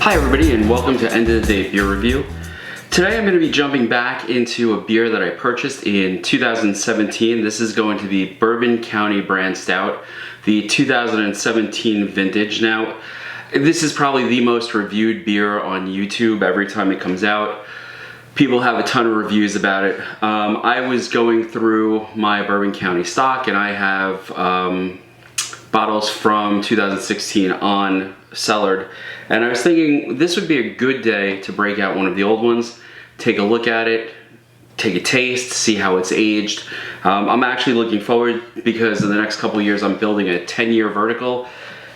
Hi everybody and welcome to End of the Day Beer Review. Today I'm going to be jumping back into a beer that I purchased in 2017. This is going to be Bourbon County brand stout, the 2017 vintage. Now, this is probably the most reviewed beer on YouTube every time it comes out. People have a ton of reviews about it. I was going through my Bourbon County stock and I have bottles from 2016 on cellared, and I was thinking this would be a good day to break out one of the old ones, take a look at it, take a taste, see how it's aged. I'm actually looking forward because in the next couple of years I'm building a 10-year vertical,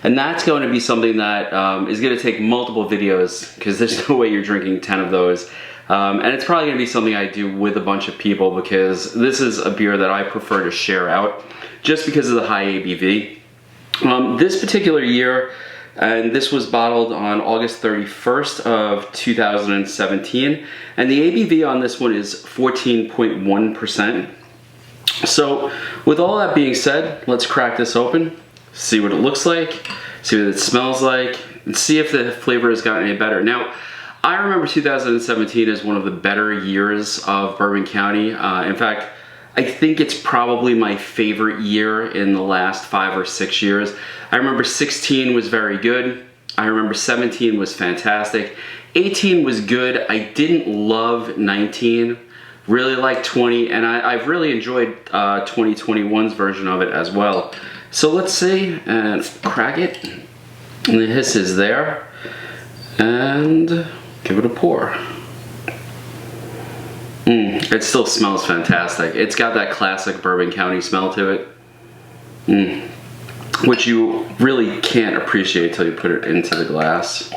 and that's going to be something that is going to take multiple videos because there's no way you're drinking 10 of those. And it's probably going to be something I do with a bunch of people because this is a beer that I prefer to share out just because of the high ABV. This particular year, and this was bottled on August 31st of 2017, and the ABV on this one is 14.1%. So with all that being said, let's crack this open, see what it looks like, see what it smells like, and see if the flavor has gotten any better. Now, I remember 2017 as one of the better years of Bourbon County. In fact, I think it's probably my favorite year in the last 5 or 6 years. I remember 16 was very good. I remember 17 was fantastic. 18 was good. I didn't love 19. Really liked 20, and I've really enjoyed 2021's version of it as well. So let's see and crack it. And the hiss is there. And give it a pour. It still smells fantastic. It's got that classic Bourbon County smell to it, which you really can't appreciate till you put it into the glass.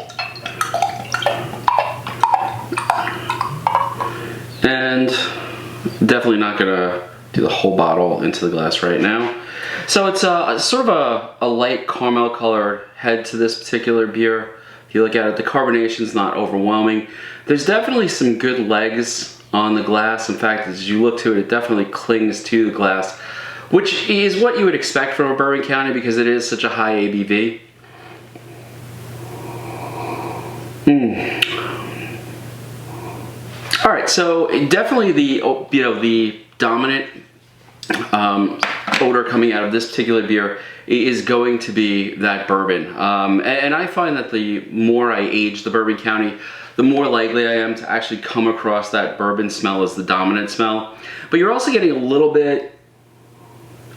And definitely not gonna do the whole bottle into the glass right now. So it's sort of a light caramel color head to this particular beer. If you look at it, the carbonation's not overwhelming. There's definitely some good legs on the glass. In fact, as you look to it, it definitely clings to the glass, which is what you would expect from a Bourbon County because it is such a high ABV. All right, so definitely the dominant odor coming out of this particular beer is going to be that bourbon. And I find that the more I age the Bourbon County, the more likely I am to actually come across that bourbon smell as the dominant smell. But you're also getting a little bit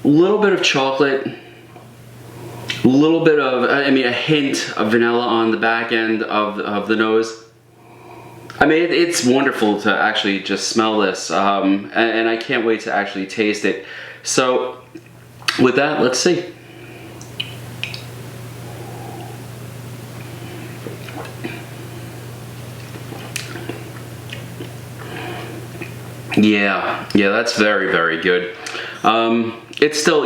of chocolate, a little bit of, a hint of vanilla on the back end of the nose. I mean, it's wonderful to actually just smell this, and I can't wait to actually taste it. So with that, let's see. Yeah, that's very, very good. It's still,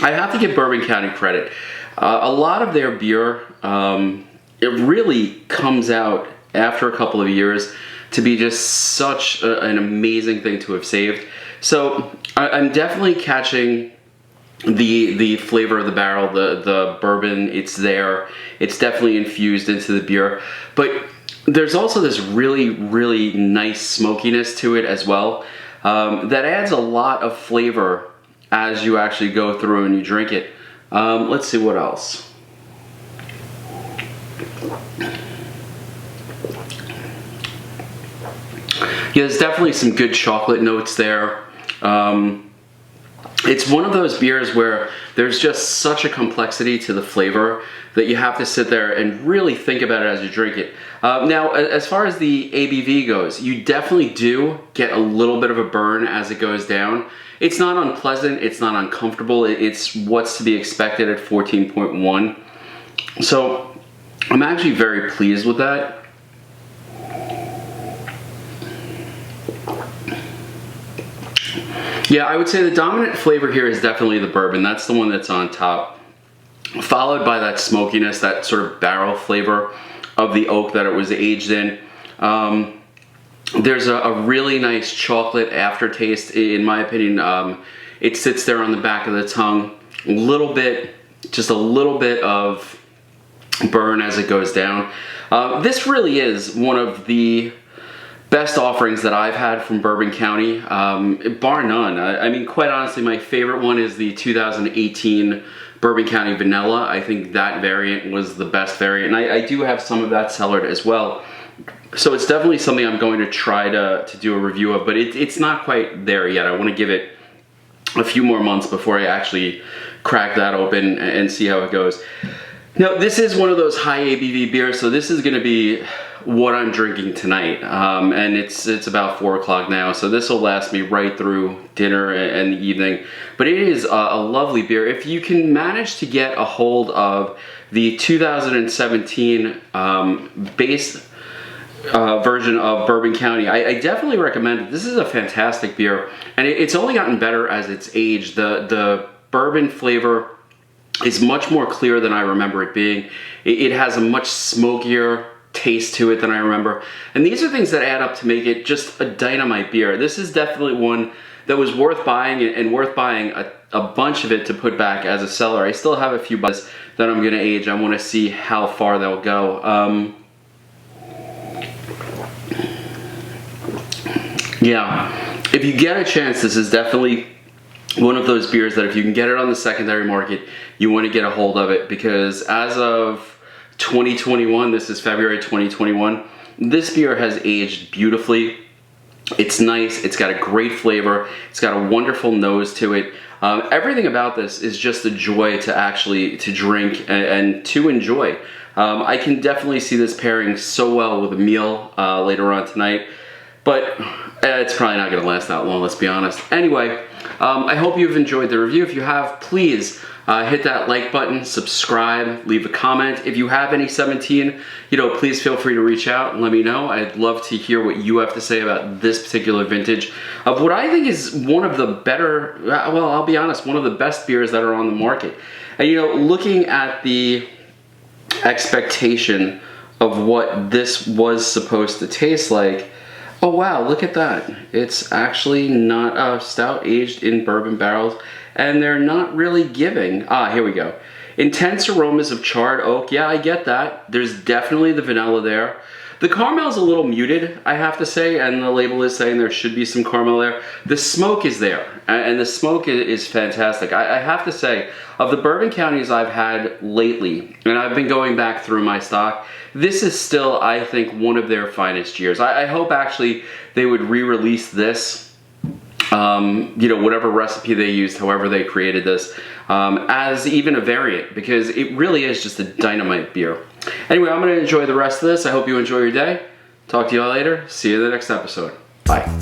I have to give Bourbon County credit. A lot of their beer, it really comes out after a couple of years to be just such an amazing thing to have saved. So I'm definitely catching the flavor of the barrel, the bourbon. It's there. It's definitely infused into the beer, but there's also this really, really nice smokiness to it as well that adds a lot of flavor as you actually go through and you drink it. Let's see what else. Yeah, there's definitely some good chocolate notes there. It's one of those beers where there's just such a complexity to the flavor that you have to sit there and really think about it as you drink it. Now, as far as the ABV goes, you definitely do get a little bit of a burn as it goes down. It's not unpleasant, it's not uncomfortable, it's what's to be expected at 14.1. So I'm actually very pleased with that. Yeah, I would say the dominant flavor here is definitely the bourbon. That's the one that's on top, followed by that smokiness, that sort of barrel flavor of the oak that it was aged in. There's a really nice chocolate aftertaste, in my opinion. It sits there on the back of the tongue. Just a little bit of burn as it goes down. This really is one of the best offerings that I've had from Bourbon County, bar none. I mean, quite honestly, my favorite one is the 2018 Bourbon County Vanilla. I think that variant was the best variant, and I do have some of that cellared as well. So it's definitely something I'm going to try to do a review of, but it's not quite there yet. I want to give it a few more months before I actually crack that open and see how it goes. Now, this is one of those high ABV beers, so this is going to be what I'm drinking tonight, and it's about 4 o'clock now, so this will last me right through dinner and the evening. But it is a lovely beer. If you can manage to get a hold of the 2017 base version of Bourbon County, I definitely recommend it. This is a fantastic beer, and it's only gotten better as it's aged. The bourbon flavor is much more clear than I remember it being. It has a much smokier taste to it than I remember. And these are things that add up to make it just a dynamite beer. This is definitely one that was worth buying, and worth buying a bunch of it to put back as a cellar. I still have a few buds that I'm gonna age. I wanna see how far they'll go. Yeah, if you get a chance, this is definitely one of those beers that if you can get it on the secondary market, you want to get a hold of it, because as of 2021, this is February 2021, this beer has aged beautifully. It's nice, it's got a great flavor, it's got a wonderful nose to it. Everything about this is just a joy to drink and to enjoy. I can definitely see this pairing so well with a meal later on tonight, but it's probably not going to last that long, let's be honest. Anyway, I hope you've enjoyed the review. If you have, please hit that like button, subscribe, leave a comment. If you have any 17, please feel free to reach out and let me know. I'd love to hear what you have to say about this particular vintage of what I think is one of the better, well, I'll be honest, one of the best beers that are on the market. And looking at the expectation of what this was supposed to taste like, oh wow, look at that. It's actually not a stout aged in bourbon barrels, and they're not really giving. Here we go. Intense aromas of charred oak. Yeah, I get that. There's definitely the vanilla there. The caramel's a little muted, I have to say, and the label is saying there should be some caramel there. The smoke is there, and the smoke is fantastic. I have to say, of the Bourbon Counties I've had lately, and I've been going back through my stock, this is still, I think, one of their finest years. I hope actually they would re-release this, whatever recipe they used, however they created this, as even a variant, because it really is just a dynamite beer. Anyway, I'm going to enjoy the rest of this. I hope you enjoy your day. Talk to you all later. See you in the next episode. Bye.